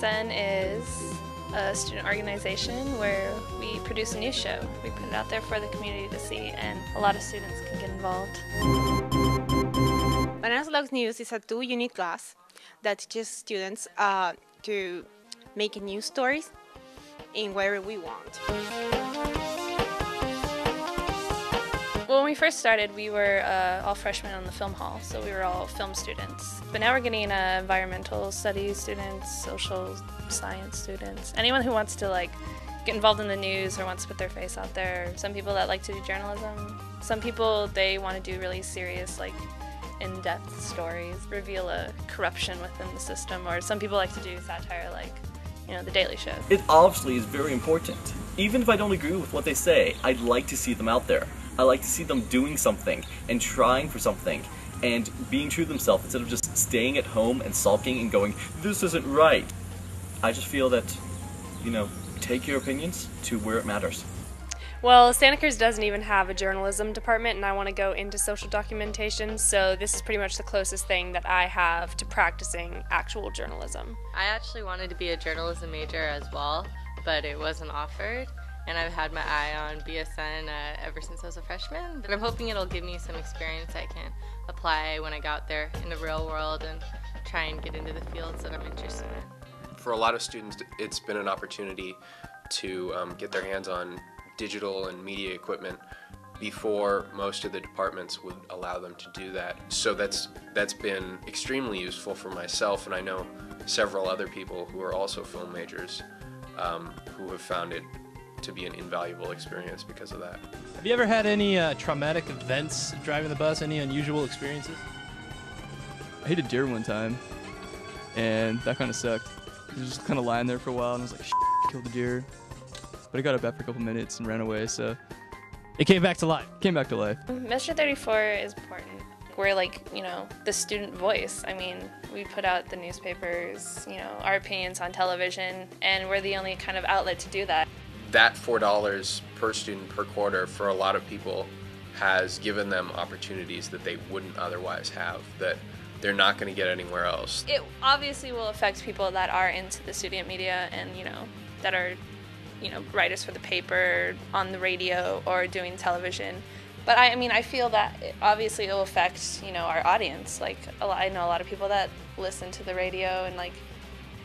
BSN is a student organization where we produce a news show. We put it out there for the community to see, and a lot of students can get involved. Banana Slug News is a 2-unit class that teaches students to make news stories in wherever we want. Well, when we first started, we were all freshmen on the film hall, so we were all film students. But now we're getting environmental studies students, social science students, anyone who wants to get involved in the news or wants to put their face out there. Some people that like to do journalism. Some people, they want to do really serious, in-depth stories, reveal a corruption within the system, or some people like to do satire The Daily Show. It obviously is very important. Even if I don't agree with what they say, I'd like to see them out there. I like to see them doing something and trying for something and being true to themselves instead of just staying at home and sulking and going, this isn't right. I just feel that, take your opinions to where it matters. Well, Santa Cruz doesn't even have a journalism department, and I want to go into social documentation, so this is pretty much the closest thing that I have to practicing actual journalism. I actually wanted to be a journalism major as well, but it wasn't offered, and I've had my eye on BSN ever since I was a freshman. But I'm hoping it'll give me some experience I can apply when I go out there in the real world and try and get into the fields that I'm interested in. For a lot of students, it's been an opportunity to get their hands on digital and media equipment before most of the departments would allow them to do that. So that's been extremely useful for myself, and I know several other people who are also film majors who have found it to be an invaluable experience because of that. Have you ever had any traumatic events driving the bus, any unusual experiences? I hit a deer one time, and that kind of sucked. I was just kind of lying there for a while, and I was like, killed the deer. But I got up after a couple minutes and ran away, so. It came back to life. Came back to life. Measure 34 is important. We're the student voice. I mean, we put out the newspapers, our opinions on television, and we're the only kind of outlet to do that. That $4 per student per quarter for a lot of people has given them opportunities that they wouldn't otherwise have, that they're not going to get anywhere else. It obviously will affect people that are into the student media and, that are writers for the paper, on the radio, or doing television. But I feel that obviously it will affect, our audience. I know a lot of people that listen to the radio, and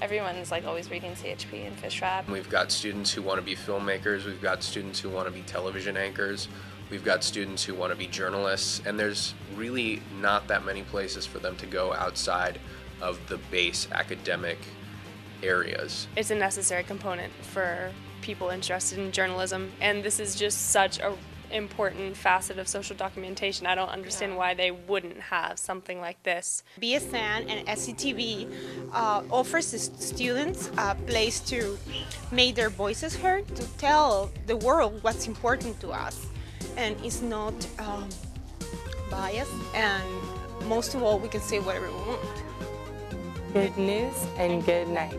everyone's always reading CHP and Fish Wrap. We've got students who want to be filmmakers, we've got students who want to be television anchors, we've got students who want to be journalists, and there's really not that many places for them to go outside of the base academic areas. It's a necessary component for people interested in journalism, and this is just such an important facet of social documentation. I don't understand why they wouldn't have something like this. BSN and SCTV offers the students a place to make their voices heard, to tell the world what's important to us, and it's not biased, and most of all, we can say whatever we want. Good news and good night.